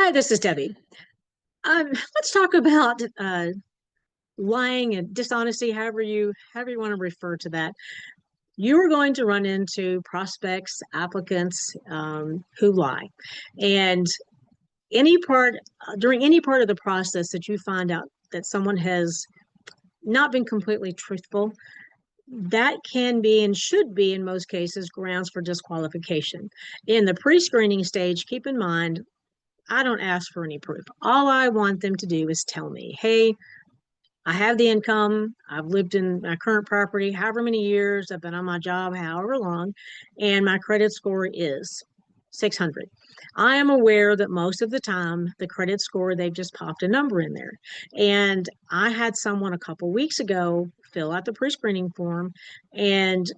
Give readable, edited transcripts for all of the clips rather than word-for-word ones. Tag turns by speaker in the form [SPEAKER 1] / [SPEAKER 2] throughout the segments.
[SPEAKER 1] Hi, this is Debbie. Let's talk about lying and dishonesty, however you want to refer to that. You are going to run into prospects, applicants who lie, and any part during any part of the process that you find out that someone has not been completely truthful, that can be and should be in most cases grounds for disqualification. In the pre-screening stage, keep in mind I don't ask for any proof. All I want them to do is tell me, hey, I have the income. I've lived in my current property however many years. I've been on my job however long, and my credit score is 600. I am aware that most of the time the credit score, they've just popped a number in there. And I had someone a couple weeks ago fill out the pre-screening form and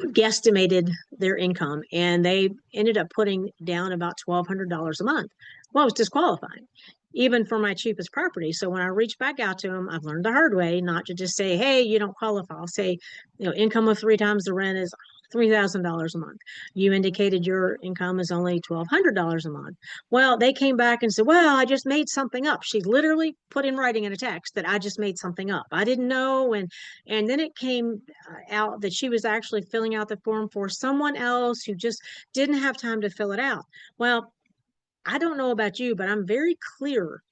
[SPEAKER 1] guesstimated their income, and they ended up putting down about $1,200 a month. Well, it was disqualifying, even for my cheapest property. So when I reach back out to them, I've learned the hard way not to just say, hey, you don't qualify. I'll say, income of 3 times the rent is $3,000 a month. You indicated your income is only $1,200 a month. Well, they came back and said, well, I just made something up. She literally put in writing in a text that I just made something up. I didn't know. And then it came out that she was actually filling out the form for someone else who just didn't have time to fill it out. Well, I don't know about you, but I'm very clear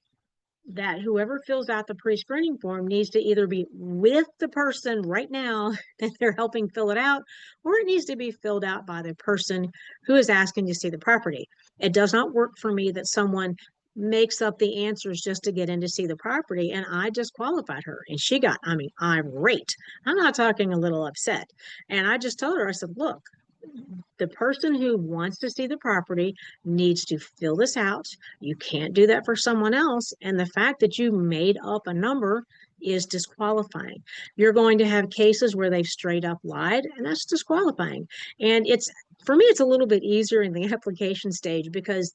[SPEAKER 1] that whoever fills out the pre-screening form needs to either be with the person right now that they're helping fill it out, or it needs to be filled out by the person who is asking to see the property. It does not work for me that someone makes up the answers just to get in to see the property. And I disqualified her, and she got, irate. I'm not talking a little upset. And I just told her, I said, look, the person who wants to see the property needs to fill this out. You can't do that for someone else. And the fact that you made up a number is disqualifying. You're going to have cases where they've straight up lied, and that's disqualifying. And for me, it's a little bit easier in the application stage because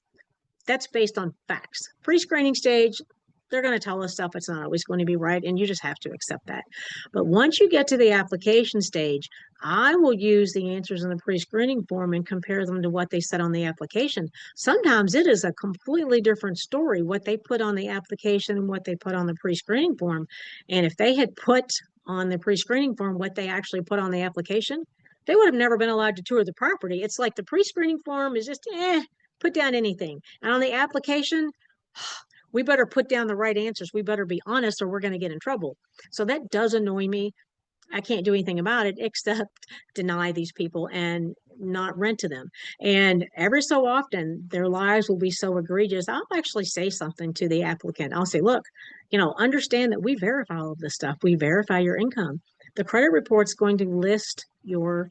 [SPEAKER 1] that's based on facts. Pre-screening stage, they're going to tell us stuff it's not always going to be right, and you just have to accept that. But once you get to the application stage, I will use the answers in the pre-screening form and compare them to what they said on the application. Sometimes it is a completely different story, what they put on the application and what they put on the pre-screening form. And if they had put on the pre-screening form what they actually put on the application, they would have never been allowed to tour the property. It's like the pre-screening form is just, put down anything. And on the application, we better put down the right answers. We better be honest or we're going to get in trouble. So that does annoy me. I can't do anything about it except deny these people and not rent to them. And every so often, their lies will be so egregious. I'll actually say something to the applicant. I'll say, look, understand that we verify all of this stuff. We verify your income. The credit report's going to list your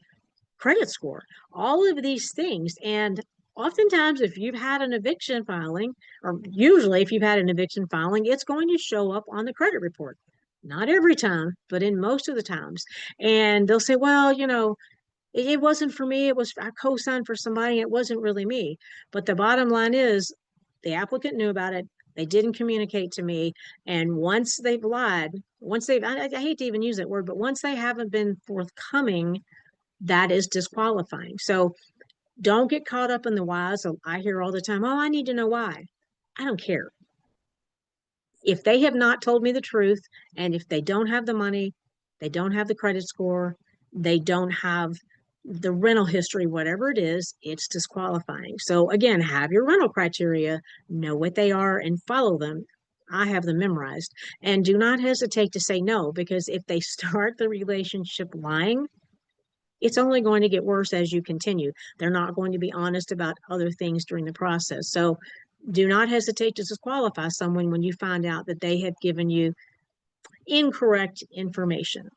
[SPEAKER 1] credit score, all of these things. And oftentimes, if you've had an eviction filing, or usually if you've had an eviction filing, it's going to show up on the credit report. Not every time, but in most of the times. And they'll say, well, it wasn't for me. It was, I co-signed for somebody. It wasn't really me. But the bottom line is the applicant knew about it. They didn't communicate to me. And once they've lied, I hate to even use that word, but once they haven't been forthcoming, that is disqualifying. So don't get caught up in the whys. I hear all the time, oh, I need to know why. I don't care. If they have not told me the truth, and if they don't have the money, they don't have the credit score, they don't have the rental history, whatever it is, it's disqualifying. So again, have your rental criteria, know what they are, and follow them. I have them memorized. And do not hesitate to say no, because if they start the relationship lying, it's only going to get worse as you continue. They're not going to be honest about other things during the process. So do not hesitate to disqualify someone when you find out that they have given you incorrect information.